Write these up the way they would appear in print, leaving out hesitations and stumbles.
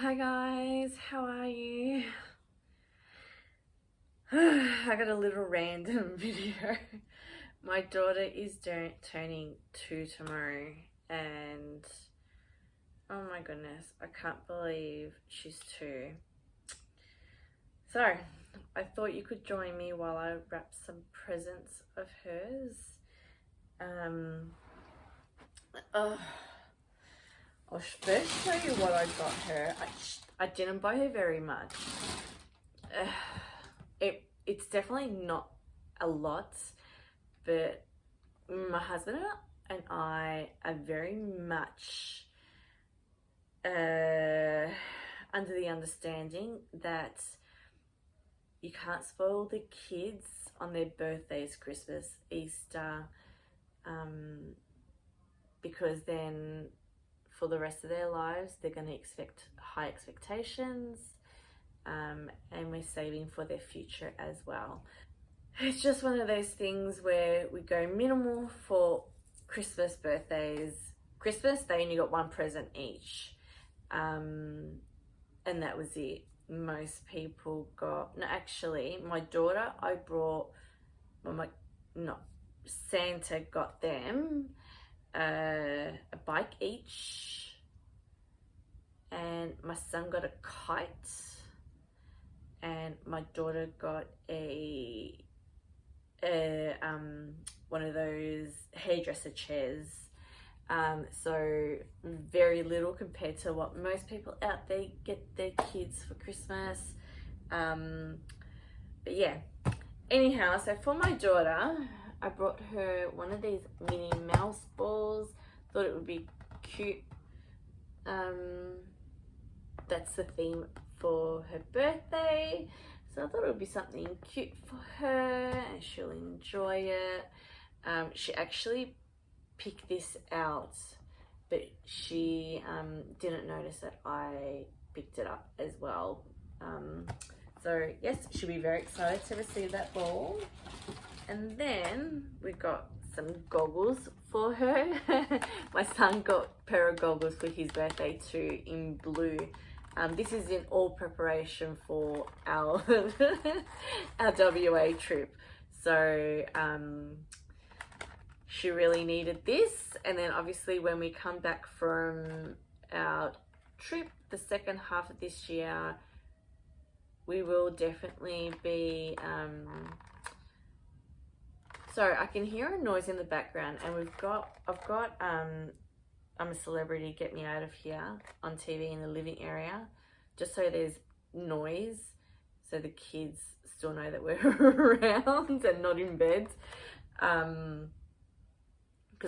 Hi guys, how are you? I got a little random video. My daughter is turning 2 tomorrow, and oh my goodness, I can't believe she's 2. So I thought you could join me while I wrap some presents of hers. I'll first show you what I got her. I didn't buy her very much. It's definitely not a lot, but my husband and I are very much under the understanding that you can't spoil the kids on their birthdays, Christmas, Easter, because then for the rest of their lives they're going to expect high expectations, and we're saving for their future as well. It's just one of those things where we go minimal for Christmas, birthdays. Christmas, they only got one present each, and that was it. Most people got, no, actually my daughter, I brought, Santa got them a bike each, and my son got a kite, and my daughter got a one of those hairdresser chairs. So very little compared to what most people out there get their kids for Christmas. But yeah, anyhow, so for my daughter, I brought her one of these Minnie Mouse balls. Thought it would be cute. That's the theme for her birthday, so I thought it would be something cute for her and she'll enjoy it. She actually picked this out, but she didn't notice that I picked it up as well. So yes, she'll be very excited to receive that ball. And then we got some goggles for her. My son got a pair of goggles for his birthday too, in blue. This is in all preparation for our our WA trip. So she really needed this. And then obviously when we come back from our trip, the second half of this year, we will definitely be sorry, I can hear a noise in the background, and I've got I'm a Celebrity, Get Me Out of Here on TV in the living area, just so there's noise, so the kids still know that we're around and not in bed. Because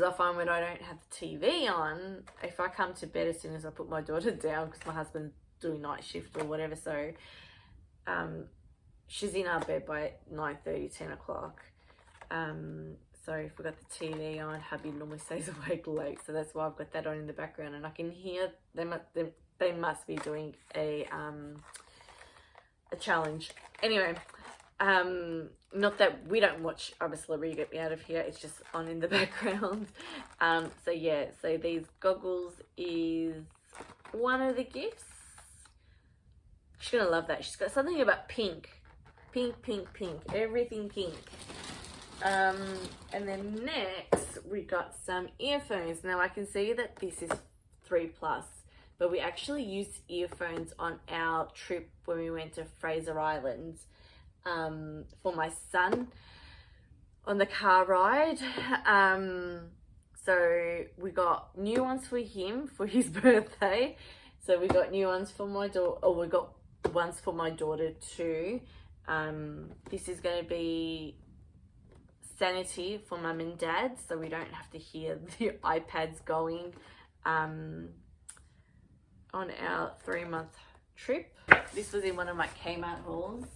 I find when I don't have the TV on, if I come to bed as soon as I put my daughter down, because my husband's doing night shift or whatever, so she's in our bed by 9:30, 10 o'clock. So if we've got the TV on, hubby normally stays awake late, so that's why I've got that on in the background, and I can hear they must be doing a challenge. Anyway, not that we don't watch I'm a Celebrity, Get Me Out of Here, it's just on in the background. So yeah, so these goggles is one of the gifts. She's gonna love that. She's got something about pink, everything pink. And then next we got some earphones. Now I can see that this is 3+, but we actually used earphones on our trip when we went to Fraser Island, for my son on the car ride. So we got new ones for him for his birthday. So we got new ones for my daughter, or we got ones for my daughter too. This is going to be sanity for mum and dad, so we don't have to hear the iPads going on our 3-month trip. This was in one of my Kmart hauls.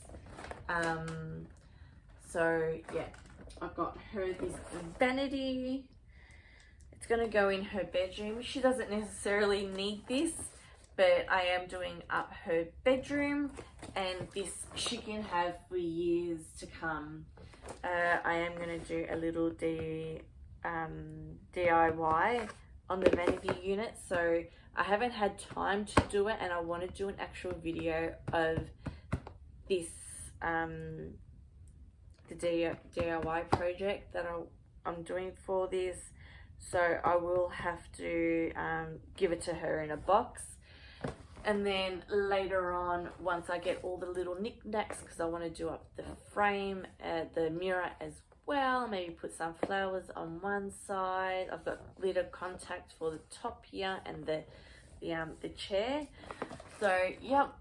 So yeah, I've got her this vanity. It's gonna go in her bedroom. She doesn't necessarily need this, but I am doing up her bedroom, and this she can have for years to come. I am going to do a little DIY on the vanity unit, so I haven't had time to do it, and I want to do an actual video of this the DIY project that I'm doing for this. So I will have to give it to her in a box, and then later on, once I get all the little knickknacks, because I want to do up the frame, the mirror as well, maybe put some flowers on one side. I've got glitter contact for the top here and the chair. So yep,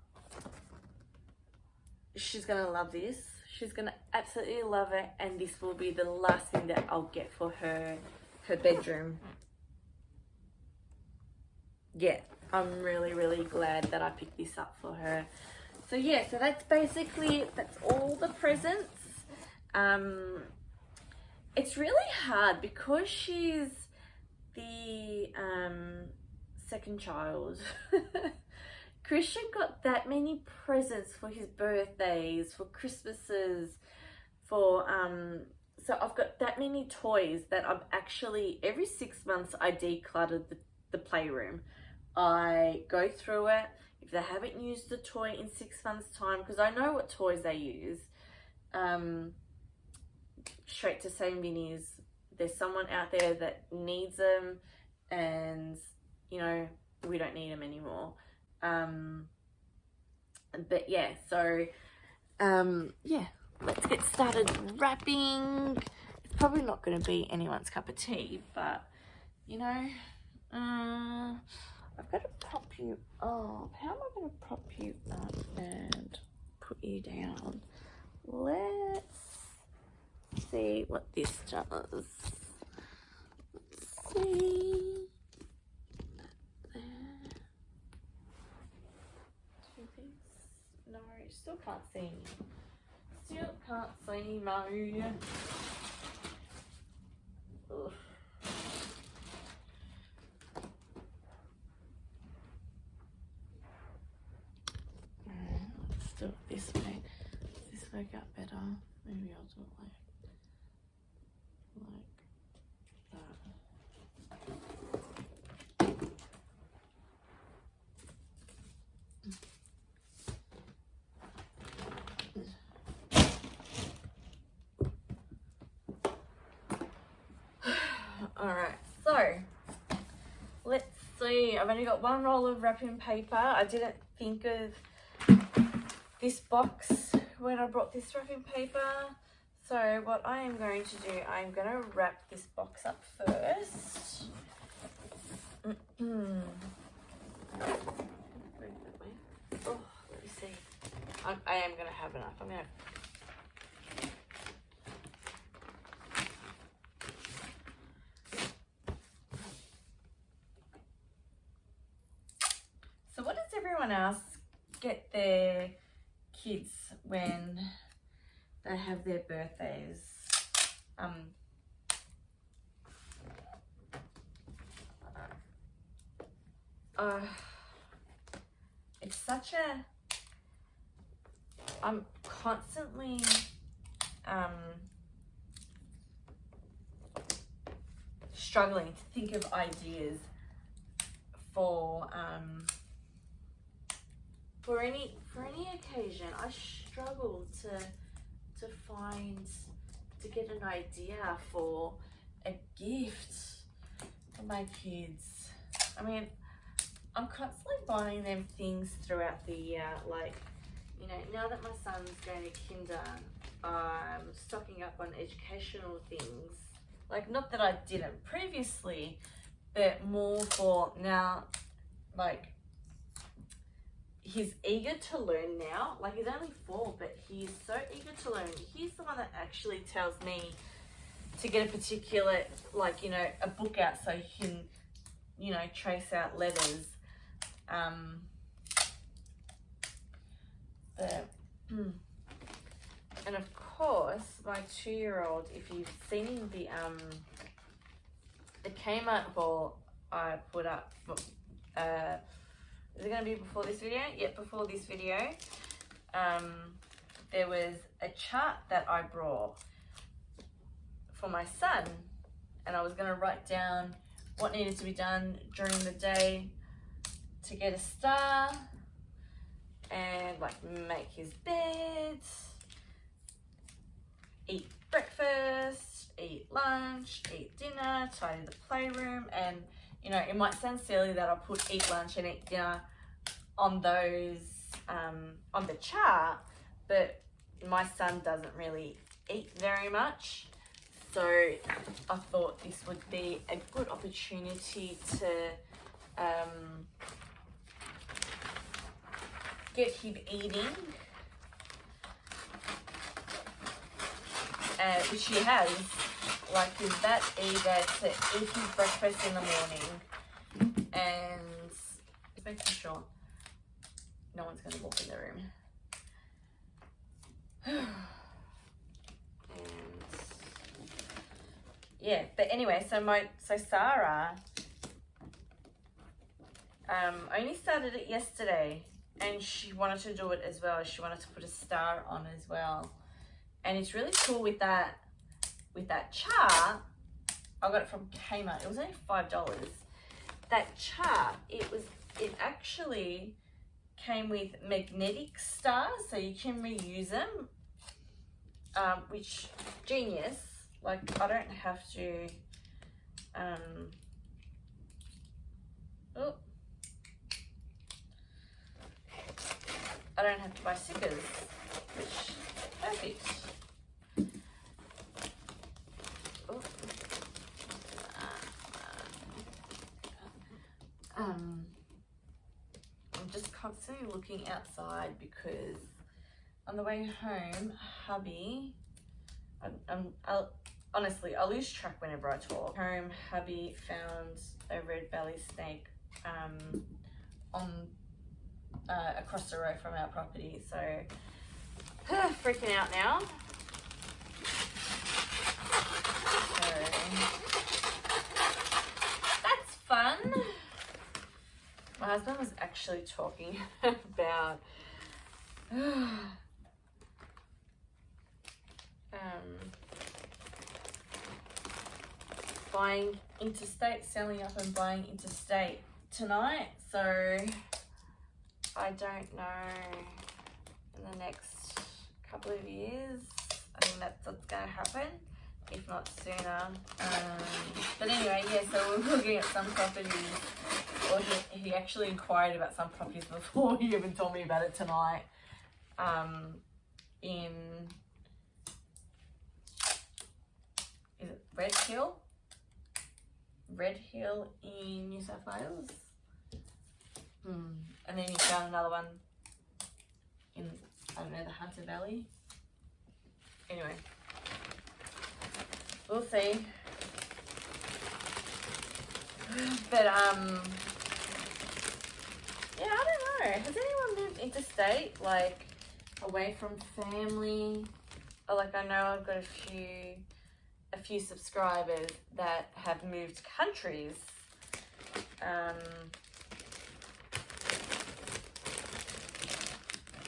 she's gonna love this. She's gonna absolutely love it, and this will be the last thing that I'll get for her bedroom. Yeah, I'm really glad that I picked this up for her. So yeah, so that's all the presents. It's really hard because she's the second child. Christian got that many presents for his birthdays, for Christmases, for so I've got that many toys that I'm actually, every 6 months I declutter the playroom. I go through it. If they haven't used the toy in 6 months time, because I know what toys they use, straight to say minis. There's someone out there that needs them, and you know, we don't need them anymore. But yeah, so yeah, let's get started wrapping. It's probably not going to be anyone's cup of tea, but you know, I've got to prop you up. How am I going to prop you up and put you down? Let's see what this does. Let's see. No, still can't see me. Still can't see me. Ugh. Let's do it this way. Does this work out better? Maybe I'll do it like that. Alright, so let's see. I've only got one roll of wrapping paper. I didn't think of this box when I brought this wrapping paper. So what I am going to do, I'm going to wrap this box up first. Oh, let me see. I am going to have enough. I'm going to... So what does everyone else get their kids when they have their birthdays? It's such a... I'm constantly struggling to think of ideas for any occasion. I struggle to get an idea for a gift for my kids. I mean, I'm constantly buying them things throughout the year. Like, you know, now that my son's going to kinder, I'm stocking up on educational things. Like, not that I didn't previously, but more for now. Like, he's eager to learn now. Like, he's only 4, but he's so eager to learn. He's the one that actually tells me to get a particular, like, you know, a book out so he can, you know, trace out letters. And of course, my 2-year-old, if you've seen the Kmart haul I put up, is it going to be before this video? Yep, before this video. There was a chart that I brought for my son, and I was going to write down what needed to be done during the day to get a star, and like make his bed, eat breakfast, eat lunch, eat dinner, tidy the playroom. And you know, it might sound silly that I put eat lunch and eat dinner on those on the chart, but my son doesn't really eat very much, so I thought this would be a good opportunity to get him eating, which he has. Like, he's that eager to eat his breakfast in the morning, and just making sure no one's going to walk in the room. And yeah, but anyway, so Sarah only started it yesterday, and she wanted to do it as well. She wanted to put a star on as well, and it's really cool with that chart. I got it from Kmart. It was only $5. That chart, it actually came with magnetic stars, so you can reuse them, which genius. Like, I don't have to I don't have to buy stickers, which perfect. I'm just constantly looking outside because on the way home, hubby, honestly, I lose track whenever I talk. Home, hubby found a red belly snake on across the road from our property, so freaking out now. So that's fun. My husband was actually talking about buying interstate, selling up and buying interstate tonight. So I don't know, in the next couple of years, I think that's what's going to happen, if not sooner. But anyway, yeah, so we're looking at some properties, or he actually inquired about some properties before he even told me about it tonight, in, is it Red Hill? Red Hill in New South Wales. And then he found another one in, I don't know, the Hunter Valley. Anyway, we'll see. But yeah, I don't know. Has anyone moved interstate, like away from family? Or, like, I know I've got a few subscribers that have moved countries.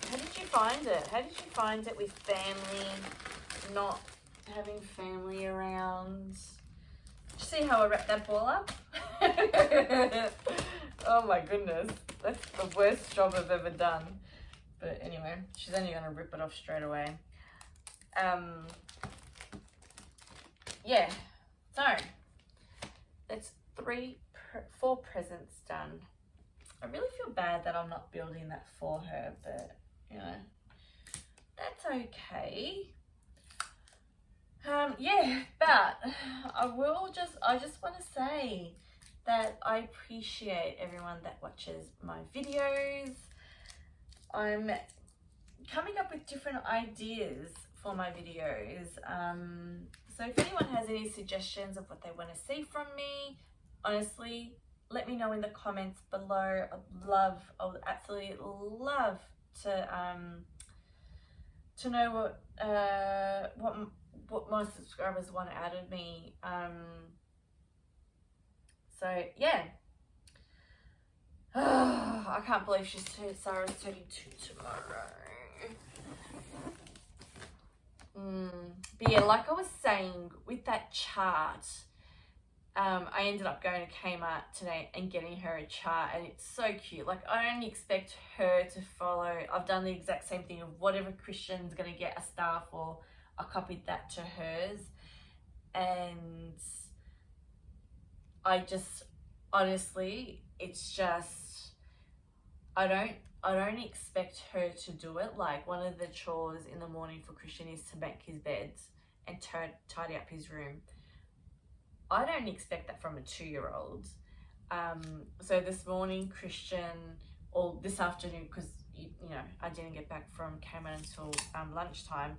How did you find it? How did you find it with family, not having family around? Did you see how I wrapped that ball up? Oh my goodness. That's the worst job I've ever done. But anyway, she's only going to rip it off straight away. Yeah, so that's 4 presents done. I really feel bad that I'm not building that for her, but you know, that's okay. Yeah, but I just want to say that I appreciate everyone that watches my videos. I'm coming up with different ideas for my videos. So if anyone has any suggestions of what they want to see from me, honestly, let me know in the comments below. I would absolutely love to know what my subscribers want out of me. So yeah. I can't believe Sarah's turning 2 tomorrow. But yeah, like I was saying, with that chart, I ended up going to Kmart today and getting her a chart, and it's so cute. Like, I don't expect her to follow. I've done the exact same thing of whatever Christian's going to get a star for, I copied that to hers. And I just, honestly, it's just, I don't expect her to do it. Like, one of the chores in the morning for Christian is to make his bed and tidy up his room. I don't expect that from a 2-year-old. So this morning, Christian, or this afternoon, because you know I didn't get back from Kmart until lunchtime,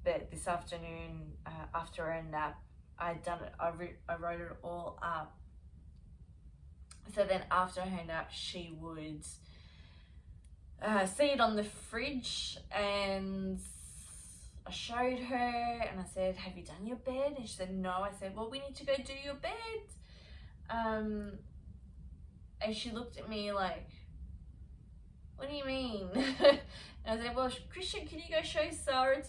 but this afternoon, after a nap, I'd done it. I wrote it all up. So then after her nap, she would see it on the fridge, and I showed her and I said, have you done your bed? And she said, no. I said, well, we need to go do your bed. And she looked at me like, what do you mean? And I said, well, Christian, can you go show Sarah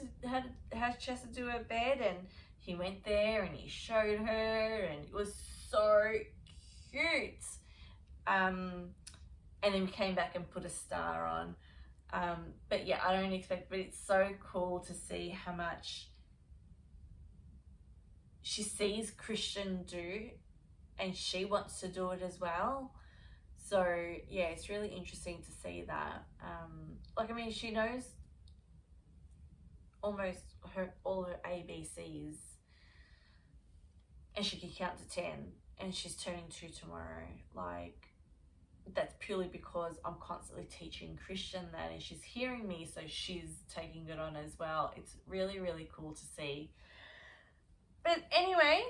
how she has to do her bed? And he went there and he showed her, and it was so cute. And then we came back and put a star on. But yeah, I don't expect, but it's so cool to see how much she sees Christian do, and she wants to do it as well. So yeah, it's really interesting to see that. Like, I mean, she knows almost all her ABCs, and she can count to 10, and she's turning 2 tomorrow. Like, that's purely because I'm constantly teaching Christian that, and she's hearing me, so she's taking it on as well. It's really, really cool to see. But anyway,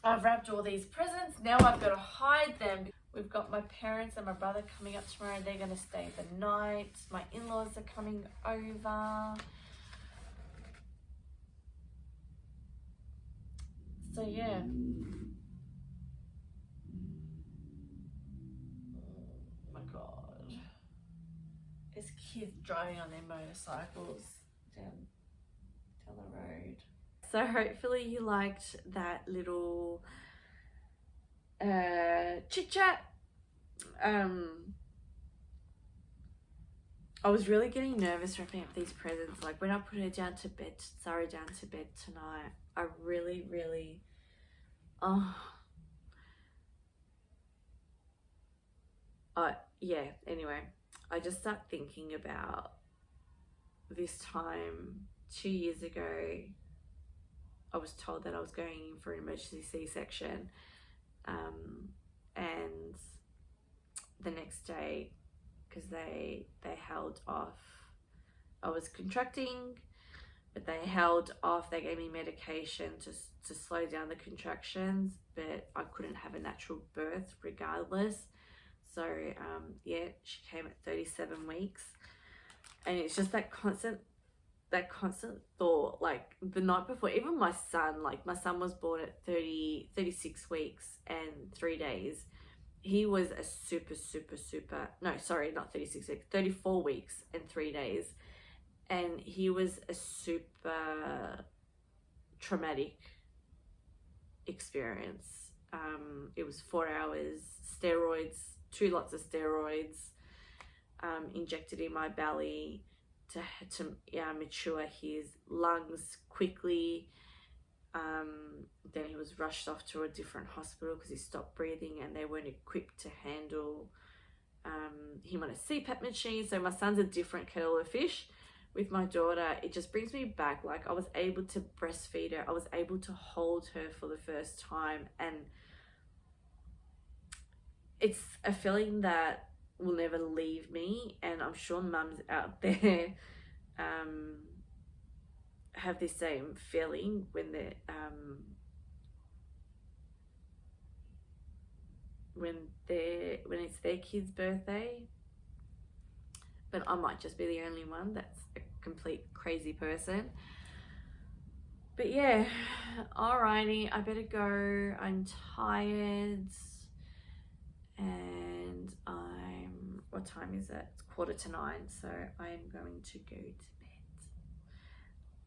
I've wrapped all these presents. Now I've got to hide them. We've got my parents and my brother coming up tomorrow. They're going to stay the night. My in-laws are coming over. So yeah. Oh my God. There's kids driving on their motorcycles down the road. So hopefully you liked that little chit chat. I was really getting nervous wrapping up these presents. Like, when I put her down to bed, Sarah down to bed tonight, I really, yeah, anyway, I just start thinking about this time 2 years ago. I was told that I was going in for an emergency C-section, and the next day, because they held off, I was contracting, but they held off. They gave me medication to slow down the contractions, but I couldn't have a natural birth regardless. So yeah, she came at 37 weeks, and it's just that constant thought. Like, the night before, even my son was born at 36 weeks and 3 days. He was a no, sorry, not 36 weeks, 34 weeks and 3 days. And he was a super traumatic experience. It was 4 hours, steroids, 2 lots of steroids, injected in my belly to mature his lungs quickly. Then he was rushed off to a different hospital because he stopped breathing, and they weren't equipped to handle him on a CPAP machine. So my son's a different kettle of fish. With my daughter, it just brings me back. Like, I was able to breastfeed her. I was able to hold her for the first time, and it's a feeling that will never leave me. And I'm sure mums out there have the same feeling when they're when it's their kid's birthday. But I might just be the only one that's a complete crazy person. But yeah, alrighty, I better go. I'm tired, and what time is it? It's 8:45, so I am going to go to bed.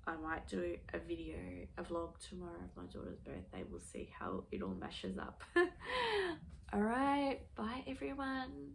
I might do a video, a vlog tomorrow of my daughter's birthday. We'll see how it all mashes up. All right, bye everyone.